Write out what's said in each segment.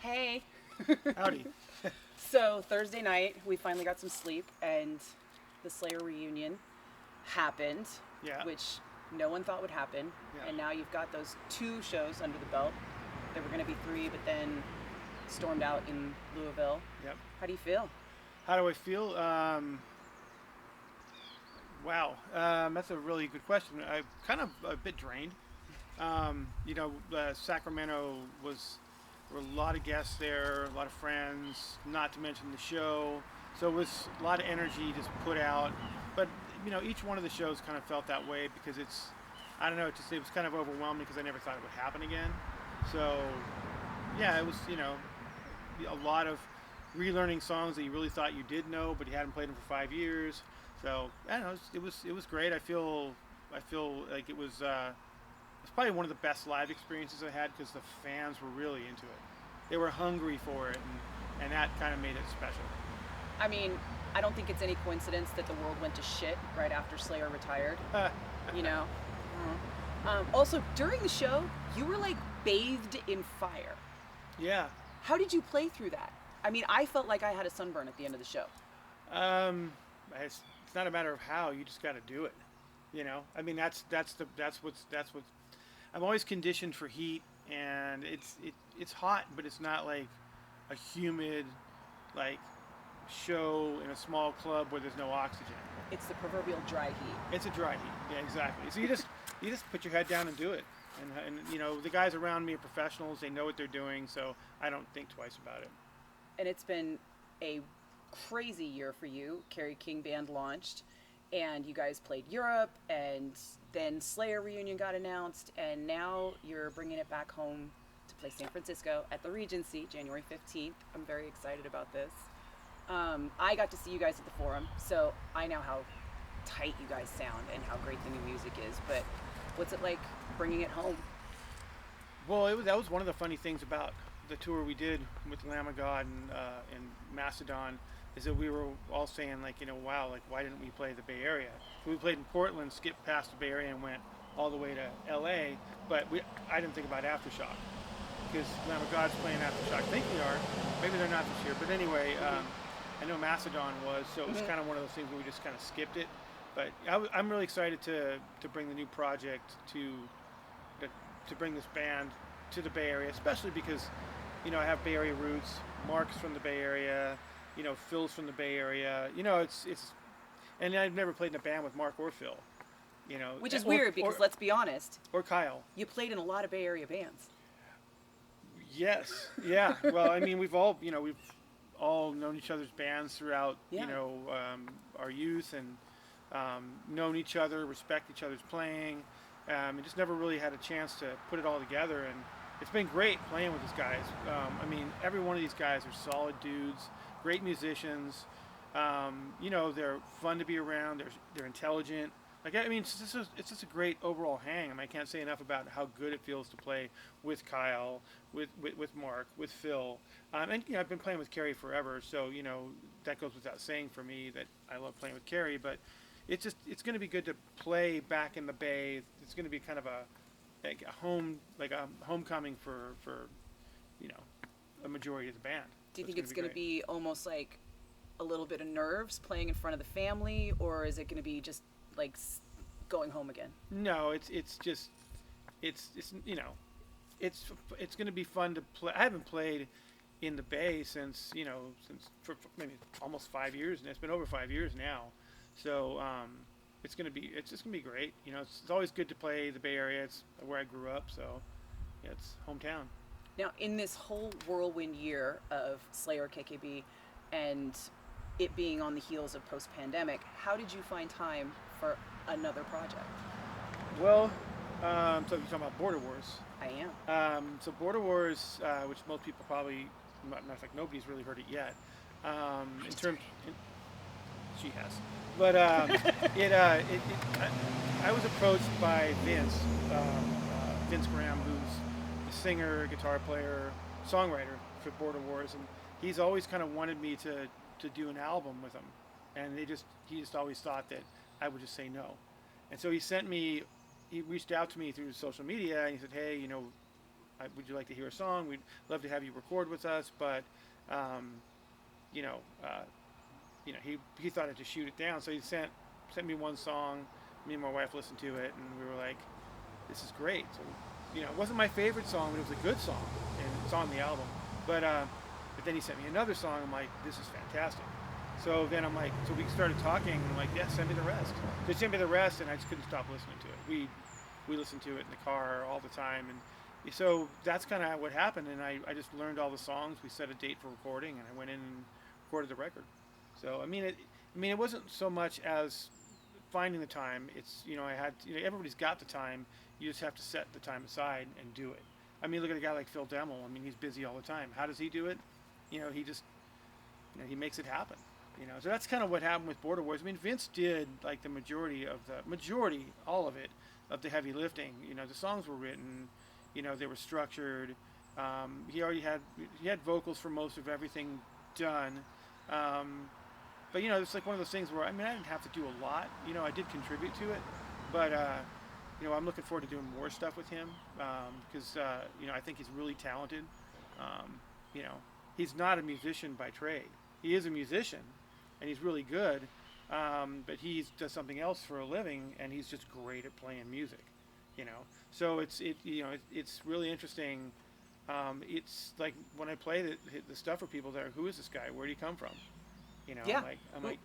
Hey. Howdy. So Thursday night, we finally got some sleep, and the Slayer reunion happened, Yeah. which no one thought would happen. Yeah. And now you've got those 2 shows under the belt. There were going to be 3, but then stormed out in Louisville. Yep. How do you feel? How do I feel? Wow. That's a really good question. I'm kind of a bit drained. Sacramento there were a lot of guests there, a lot of friends, not to mention the show. So it was a lot of energy just put out. But, each one of the shows kind of felt that way because I don't know, it was kind of overwhelming because I never thought it would happen again. So, yeah, it was, a lot of relearning songs that you really thought you did know, but you hadn't played them for 5 years. So, I don't know, it was great. I feel like it was probably one of the best live experiences I had because the fans were really into it. They were hungry for it, and that kind of made it special. I mean, I don't think it's any coincidence that the world went to shit right after Slayer retired. you know? Also, during the show, you were like bathed in fire. Yeah. How did you play through that? I mean, I felt like I had a sunburn at the end of the show. It's not a matter of how, you just got to do it. I mean, that's what I'm always conditioned for heat, and it's hot, but it's not like a humid like show in a small club where there's no oxygen. It's the proverbial dry heat. It's a dry heat. Yeah, exactly. So you just put your head down and do it. And the guys around me are professionals. They know what they're doing, so I don't think twice about it. And it's been a crazy year for you. Kerry King Band launched, and you guys played Europe, and then Slayer reunion got announced, and now you're bringing it back home to play San Francisco at the Regency, January 15th. I'm very excited about this. I got to see you guys at the Forum, so I know how tight you guys sound and how great the new music is, but what's it like bringing it home? Well, that was one of the funny things about the tour we did with Lamb of God and Macedon, is that we were all saying, like, wow, like, why didn't we play the Bay Area? So we played in Portland, skipped past the Bay Area and went all the way to LA, but I didn't think about Aftershock, because Lamb of God's playing Aftershock. I think they are. Maybe they're not this year. But anyway, I know Macedon was, so it was kind of one of those things where we just kind of skipped it. But I'm really excited to bring the new project to bring this band to the Bay Area, especially because, I have Bay Area roots. Mark's from the Bay Area. Phil's from the Bay Area. And I've never played in a band with Mark or Phil. Which is weird because, let's be honest, or Kyle. You played in a lot of Bay Area bands. Yes. Yeah. Well, I mean, we've all known each other's bands throughout, our youth, and known each other, respect each other's playing, and just never really had a chance to put it all together. And it's been great playing with these guys. I mean, every one of these guys are solid dudes, great musicians. They're fun to be around. They're intelligent. It's just a great overall hang. I mean, I can't say enough about how good it feels to play with Kyle, with Mark, with Phil. And I've been playing with Kerry forever, so that goes without saying for me that I love playing with Kerry. But it's going to be good to play back in the Bay. It's going to be kind of a homecoming for a majority of the band. Do you think it's going to be almost like a little bit of nerves playing in front of the family, or is it going to be just like going home again? No, it's going to be fun to play. I haven't played in the Bay since for maybe almost 5 years, and it's been over 5 years now. So it's just gonna be great. It's always good to play the Bay Area. It's where I grew up, so yeah, it's hometown. Now, in this whole whirlwind year of Slayer KKB and it being on the heels of post-pandemic, how did you find time for another project? Well, so you're talking about Borderwars. I am. So Borderwars, which most people probably, matter of fact, nobody's really heard it yet. She has. But I was approached by Vince Graham, who's the singer, guitar player, songwriter for Borderwars, and he's always kind of wanted me to do an album with him, and he just always thought that I would just say no. And so he reached out to me through social media, and he said, hey, would you like to hear a song? We'd love to have you record with us, but um, you know, uh, he thought I'd just shoot it down. So he sent me one song. Me and my wife listened to it, and we were like, this is great. So, it wasn't my favorite song, but it was a good song, and it's on the album. But then he sent me another song. I'm like, this is fantastic. So then I'm like, so we started talking, and I'm like, yeah, send me the rest. So he sent me the rest, and I just couldn't stop listening to it. We listened to it in the car all the time, and so that's kind of what happened. And I just learned all the songs. We set a date for recording, and I went in and recorded the record. So it wasn't so much as finding the time. It's I had everybody's got the time. You just have to set the time aside and do it. Look at a guy like Phil Demmel. He's busy all the time. How does he do it? He just he makes it happen. So that's kind of what happened with Borderwars. Vince did like the majority, all of it, of the heavy lifting. The songs were written. They were structured. He had vocals for most of everything done. But it's like one of those things where I didn't have to do a lot. I did contribute to it, but I'm looking forward to doing more stuff with him because I think he's really talented. He's not a musician by trade. He is a musician, and he's really good. But he does something else for a living, and he's just great at playing music. So it's really interesting. It's like when I play the stuff for people, they're, who is this guy? Where did he come from? Yeah.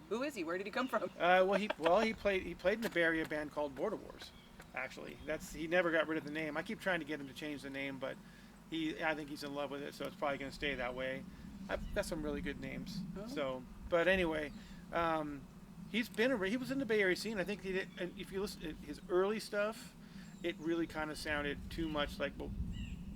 Who is he? Where did he come from? He played in the Bay Area band called Borderwars. Actually, he never got rid of the name. I keep trying to get him to change the name, but I think he's in love with it, so it's probably going to stay that way. I've got some really good names. Oh. So, but anyway, he was in the Bay Area scene. I think he did, and if you listen to his early stuff, it really kind of sounded too much like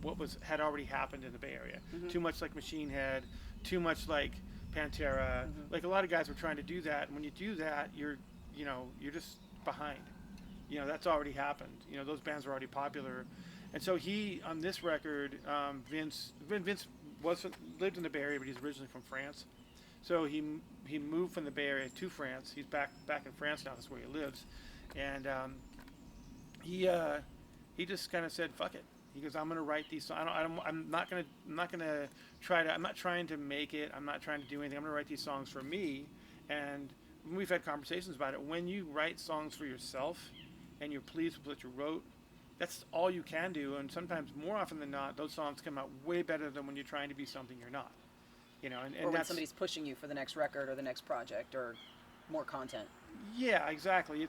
what had already happened in the Bay Area. Mm-hmm. Too much like Machine Head. Too much like Pantera. Mm-hmm. Like a lot of guys were trying to do that, and when you do that, you're just behind. That's already happened. Those bands are already popular, and so on this record, Vince lived in the Bay Area, but he's originally from France. So he moved from the Bay Area to France. He's back in France now. That's where he lives, and he just kind of said, "Fuck it." He goes, "I'm gonna write these songs. I'm not trying to make it. I'm not trying to do anything. I'm gonna write these songs for me." And we've had conversations about it. When you write songs for yourself, and you're pleased with what you wrote, that's all you can do. And sometimes, more often than not, those songs come out way better than when you're trying to be something you're not. Or when somebody's pushing you for the next record or the next project or more content. Yeah, exactly.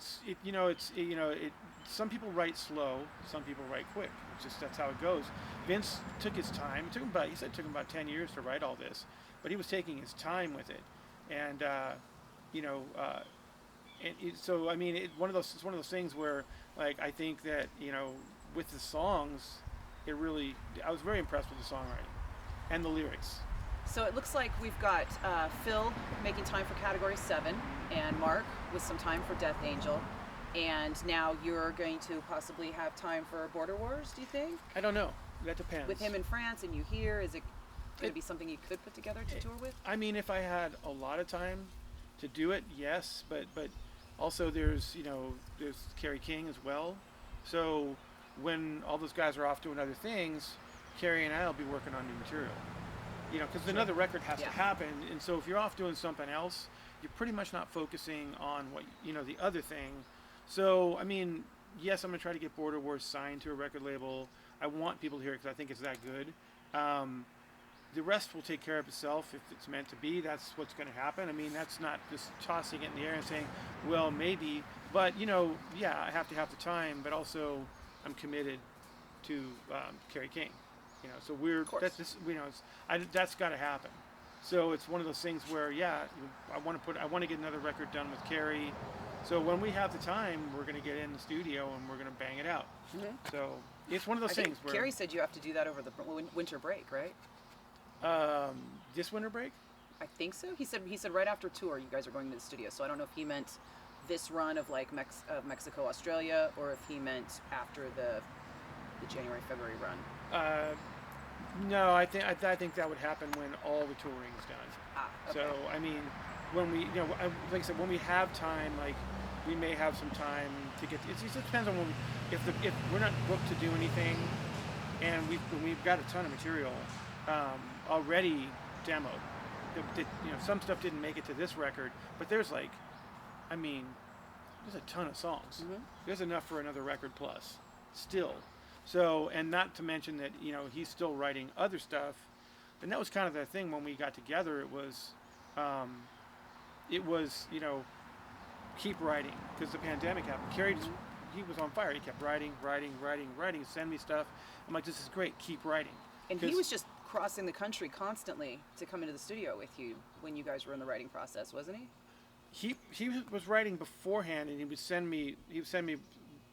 Some people write slow, some people write quick. That's how it goes. Vince took his time. It took him about 10 years to write all this, but he was taking his time with it, and it's one of those things where, like, I think that with the songs, I was very impressed with the songwriting and the lyrics. So it looks like we've got Phil making time for Category 7 and Mark with some time for Death Angel. And now you're going to possibly have time for Borderwars, do you think? I don't know. That depends. With him in France and you here, is it going to be something you could put together to tour with? If I had a lot of time to do it, yes. But also there's Kerry King as well. So when all those guys are off doing other things, Kerry and I will be working on new material. Because another record has to happen. And so if you're off doing something else, you're pretty much not focusing on what the other thing. So yes, I'm gonna try to get Borderwars signed to a record label. I want people to hear it because I think it's that good. The rest will take care of itself if it's meant to be. That's what's going to happen. That's not just tossing it in the air and saying, well, maybe. But I have to have the time. But also, I'm committed to Kerry King. So that's got to happen. So it's one of those things where I want to get another record done with Kerry. So when we have the time, we're going to get in the studio and we're going to bang it out. Mm-hmm. So it's one of those things where Kerry said you have to do that over the winter break, right? This winter break? I think so. He said right after tour you guys are going to the studio. So I don't know if he meant this run of like Mexico, Australia, or if he meant after the January, February run. No, I think that would happen when all the touring is done. Okay. So when we like I said, when we have time, like we may have some time to get. It just depends on if we're not booked to do anything. and we've got a ton of material already demoed. Some stuff didn't make it to this record, but there's like, I mean, there's a ton of songs. Mm-hmm. There's enough for another record plus, still. So, and not to mention that he's still writing other stuff, and that was kind of the thing when we got together. It was keep writing, because the pandemic happened. Kerry he was on fire. He kept writing, send me stuff. I'm like, this is great, keep writing. And he was just crossing the country constantly to come into the studio with you when you guys were in the writing process, wasn't he? He was writing beforehand, and he would send me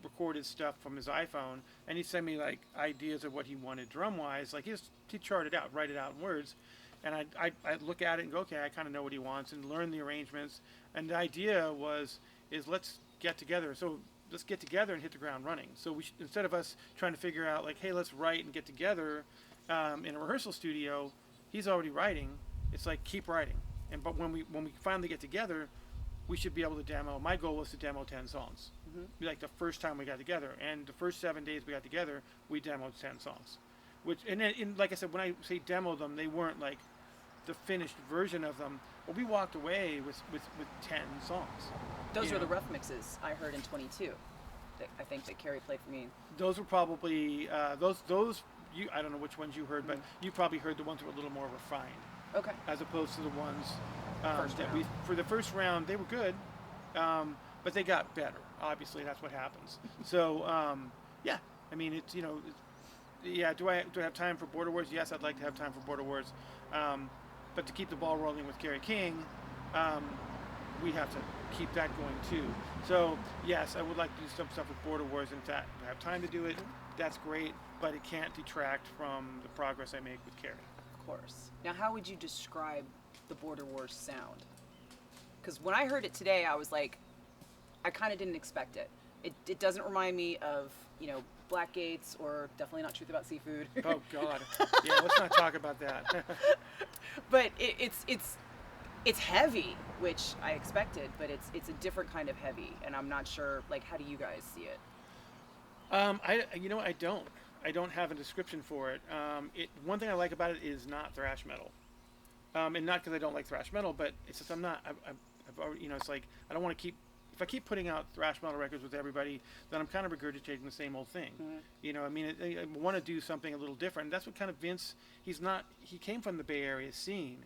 recorded stuff from his iPhone, and he'd send me like ideas of what he wanted drum wise. Like he'd chart it out, write it out in words, and I'd look at it and go, okay, I kind of know what he wants, and learn the arrangements. And the idea is let's get together. So let's get together and hit the ground running. So instead of us trying to figure out like, hey, let's write and get together in a rehearsal studio, he's already writing. It's like, keep writing. But when we finally get together, we should be able to demo. My goal was to demo 10 songs. Mm-hmm. Like the first time we got together, and the first 7 days we got together, we demoed 10 songs. Like I said, when I say demo them, they weren't like the finished version of them. But we walked away with 10 songs. Those were the rough mixes I heard in 22. I think that Kerry played for me. Those were probably those. I don't know which ones you heard, but you probably heard the ones that were a little more refined. Okay. As opposed to the ones for the first round, they were good, but they got better. Obviously, that's what happens. So, yeah, I mean, yeah. Do I have time for Borderwars? Yes, I'd like to have time for Borderwars, but to keep the ball rolling with Kerry King, we have to keep that going too. So, yes, I would like to do some stuff with Borderwars, and to have time to do it. That's great, but it can't detract from the progress I make with Kerry. Of course. Now, how would you describe the Borderwars sound? Because when I heard it today, I was like, I kind of didn't expect it. It doesn't remind me of, Black Gates, or definitely not Truth About Seafood. Oh, God. Yeah, let's not talk about that. But it's heavy, which I expected, but it's a different kind of heavy, and I'm not sure, like, how do you guys see it? I don't have a description for it. One thing I like about it is not thrash metal, and not because I don't like thrash metal, but it's just I've already, it's like I don't want to keep. If I keep putting out thrash metal records with everybody, then I'm kind of regurgitating the same old thing. Mm-hmm. I want to do something a little different. That's what kind of Vince. He came from the Bay Area scene,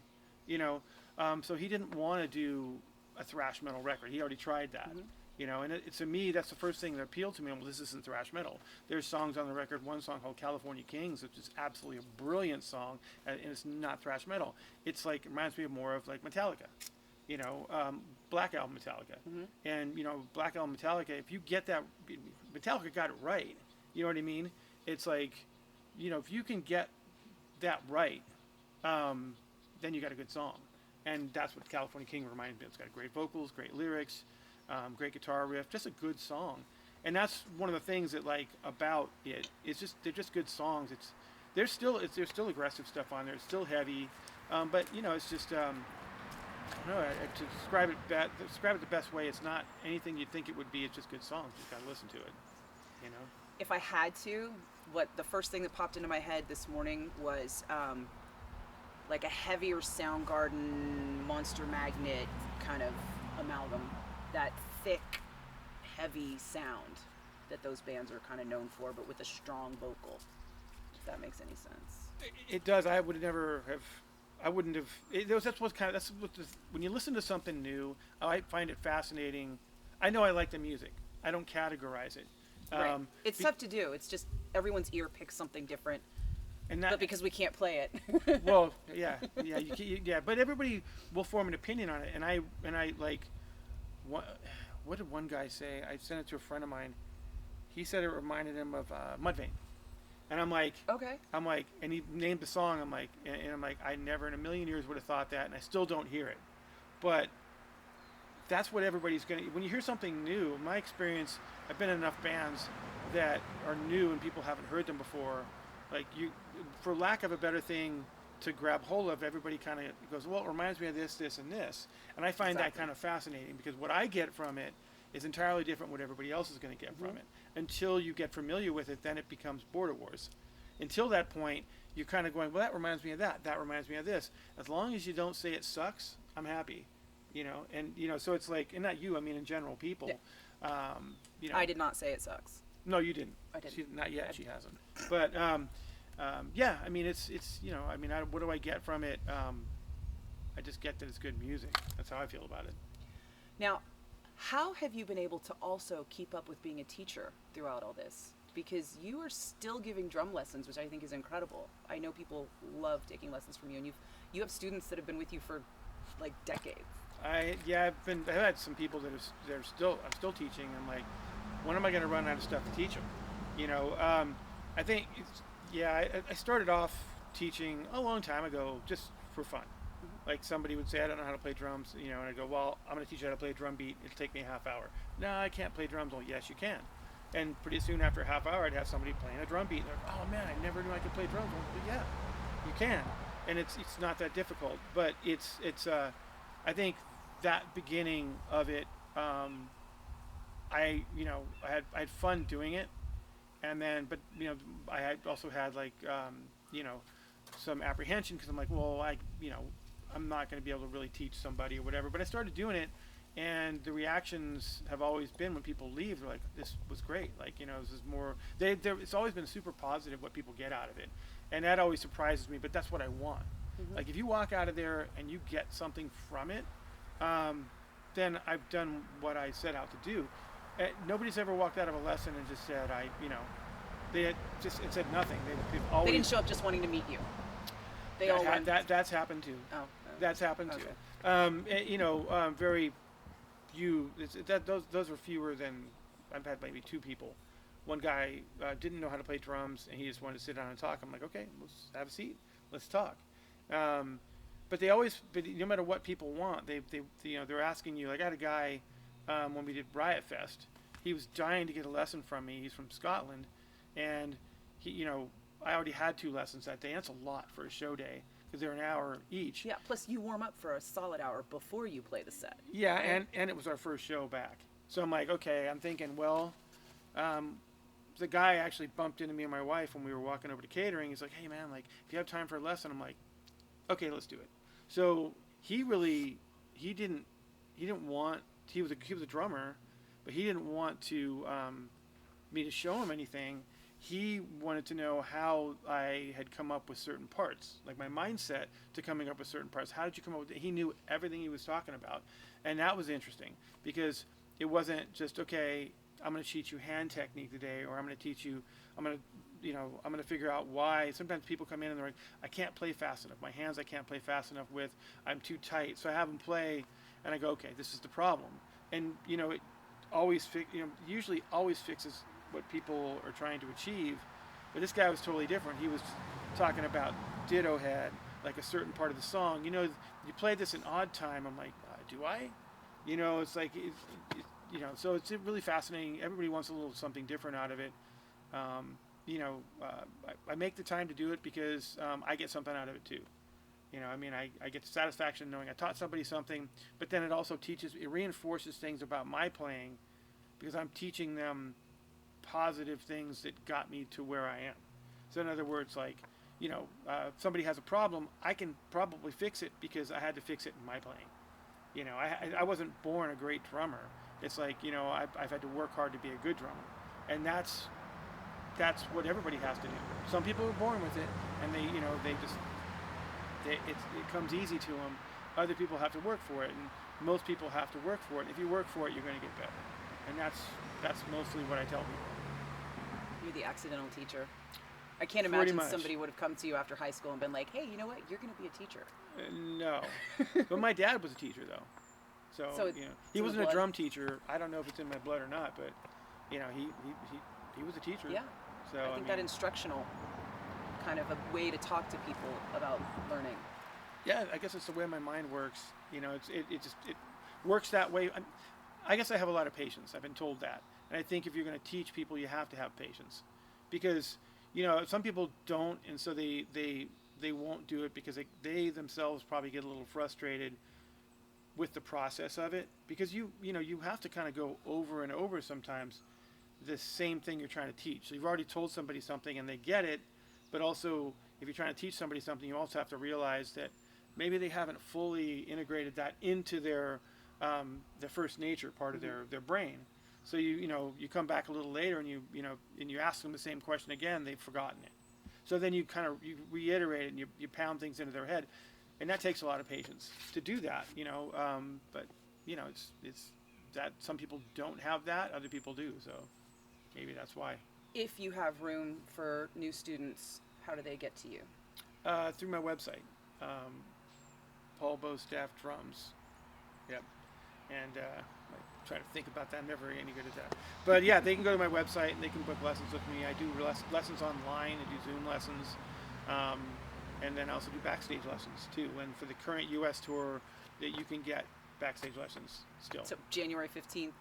so he didn't want to do a thrash metal record. He already tried that. Mm-hmm. And to me, that's the first thing that appealed to me. Well, this isn't thrash metal. There's songs on the record, one song called California Kings, which is absolutely a brilliant song, and it's not thrash metal. It's like, it reminds me more of like Metallica, Black Album Metallica. Mm-hmm. And, Black Album Metallica, if you get that, Metallica got it right. You know what I mean? It's like, if you can get that right, then you got a good song. And that's what California King reminds me. It's got great vocals, great lyrics, great guitar riff, just a good song. And that's one of the things that like about it. It's just they're just good songs. There's still aggressive stuff on there. It's still heavy, but it's just I don't know. To describe it the best way, it's not anything you'd think it would be. It's just good songs. You gotta listen to it. If I had to, the first thing that popped into my head this morning was like a heavier Soundgarden, Monster Magnet kind of amalgam. That thick, heavy sound that those bands are kind of known for, but with a strong vocal. If that makes any sense. It does. I wouldn't have. When you listen to something new, I find it fascinating. I know I like the music. I don't categorize it. Right. It's tough to do. It's just everyone's ear picks something different. But because we can't play it. Well, yeah. But everybody will form an opinion on it, and I like. What did one guy say? I sent it to a friend of mine. He said it reminded him of Mudvayne. And I'm like, okay. And he named the song. I'm like, I never in a million years would have thought that, and I still don't hear it. But that's what everybody's going to, when you hear something new, my experience, I've been in enough bands that are new and people haven't heard them before. Like, for lack of a better thing to grab hold of, everybody kind of goes, well, it reminds me of this, this, and this. And I find that kind of fascinating, because what I get from it is entirely different what everybody else is going to get from it. Until you get familiar with it, then it becomes Borderwars. until that point, you're kind of going, well, that reminds me of that. That reminds me of this. As long as you don't say it sucks, I'm happy. And so it's like, and not you, I mean in general, people. Yeah. I did not say it sucks. No, you didn't. I didn't. Not yet. She hasn't. But yeah, I mean, it's I mean, what do I get from it? I just get that it's good music. That's how I feel about it. Now, how have you been able to also keep up with being a teacher throughout all this? Because you are still giving drum lessons, which I think is incredible. I know people love taking lessons from you, and you have students that have been with you for like decades. I've had some people that I'm still teaching. I'm like, when am I going to run out of stuff to teach them? I think I started off teaching a long time ago just for fun. Like somebody would say, I don't know how to play drums, and I go, well, I'm going to teach you how to play a drum beat. It'll take me a half hour. No, I can't play drums. Well, yes, you can. And pretty soon after a half hour, I'd have somebody playing a drum beat. And they're like, oh man, I never knew I could play drums. Well, yeah, you can. And it's not that difficult. But it's I think that beginning of it, I had fun doing it. And then, but I had also had like, some apprehension because I'm like, well, I'm not going to be able to really teach somebody or whatever. But I started doing it, and the reactions have always been when people leave, they're like, this was great. Like, this is more, it's always been super positive what people get out of it. And that always surprises me, but that's what I want. Mm-hmm. Like, if you walk out of there and you get something from it, then I've done what I set out to do. Nobody's ever walked out of a lesson and just said, it said nothing. They didn't show up just wanting to meet you. That's happened too. Oh. That's happened okay. too. Very few. Those are fewer than I've had. Maybe two people. One guy didn't know how to play drums, and he just wanted to sit down and talk. I'm like, okay, let's have a seat. Let's talk. But no matter what people want, they're asking you. Like I had a guy when we did Riot Fest. He was dying to get a lesson from me. He's from Scotland, and I already had 2 lessons that day. That's a lot for a show day because they're an hour each. Yeah, plus you warm up for a solid hour before you play the set. Yeah, right? and it was our first show back. So I'm like, okay, I'm thinking, well, the guy actually bumped into me and my wife when we were walking over to catering. He's like, hey man, like if you have time for a lesson, I'm like, okay, let's do it. So he didn't want, he was a drummer, but he didn't want to me to show him anything. He wanted to know how I had come up with certain parts, like my mindset to coming up with certain parts. How did you come up with it? He knew everything he was talking about. And that was interesting because it wasn't just, okay, I'm going to teach you hand technique today, or I'm going to figure out why. Sometimes people come in and they're like, I can't play fast enough. My hands I can't play fast enough with. I'm too tight. So I have them play, and I go, okay, this is the problem. And, it usually always fixes what people are trying to achieve. But this guy was totally different. He was talking about ditto head, like a certain part of the song. You play this in odd time. I'm like, do I? It's like, so it's really fascinating. Everybody wants a little something different out of it. I make the time to do it because I get something out of it too. I get the satisfaction knowing I taught somebody something, but then it reinforces things about my playing because I'm teaching them positive things that got me to where I am. So in other words, like, if somebody has a problem, I can probably fix it because I had to fix it in my playing. I wasn't born a great drummer. It's like, I've had to work hard to be a good drummer. And that's what everybody has to do. Some people are born with it, and it comes easy to them. Other people have to work for it, and most people have to work for it. If you work for it, you're going to get better. And that's mostly what I tell people. You're the accidental teacher. I can't imagine somebody would have come to you after high school and been like, hey, you know what? You're going to be a teacher. No. But my dad was a teacher, though. So he wasn't a drum teacher. I don't know if it's in my blood or not, but, he was a teacher. Yeah. So I think that instructional kind of a way to talk to people about learning. Yeah, I guess it's the way my mind works. It works that way. I guess I have a lot of patience. I've been told that. And I think if you're going to teach people, you have to have patience. Because, some people don't, and so they won't do it because they themselves probably get a little frustrated with the process of it. Because you have to kind of go over and over sometimes the same thing you're trying to teach. So you've already told somebody something and they get it, But also, if you're trying to teach somebody something, you also have to realize that maybe they haven't fully integrated that into their first nature part of their brain. So you come back a little later and you ask them the same question again, they've forgotten it. So then you reiterate it and you pound things into their head, and that takes a lot of patience to do that. But it's that some people don't have that, other people do. So maybe that's why. If you have room for new students, how do they get to you? Through my website, Paul Bostaph Drums. Yep. And I try to think about that. I'm never any good at that. But yeah, they can go to my website and they can book lessons with me. I do lessons online. I do Zoom lessons. And then I also do backstage lessons too. And for the current U.S. tour, that you can get backstage lessons still. So January 15th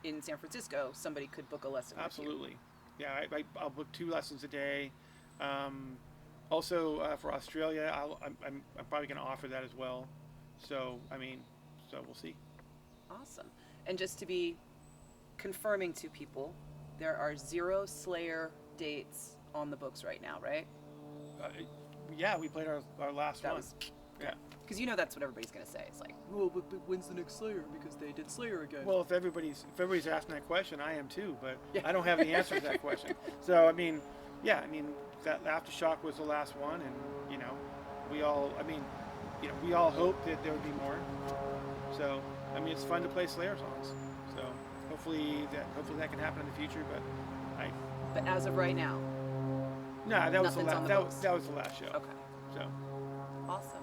in San Francisco, somebody could book a lesson Absolutely. With you. Yeah, I'll book 2 lessons a day. Also, for Australia, I'm probably going to offer that as well. So we'll see. Awesome. And just to be confirming to people, there are 0 Slayer dates on the books right now, right? Yeah, we played our last one. Yeah. Because that's what everybody's going to say. It's like, well, but when's the next Slayer? Because they did Slayer again. Well, if everybody's asking that question, I am too, but I don't have the answer to that question. So, that Aftershock was the last one, and, we all hope that there would be more. So, it's fun to play Slayer songs. So, hopefully that can happen in the future, But as of right now? No, that was the last show. Okay. So. Awesome.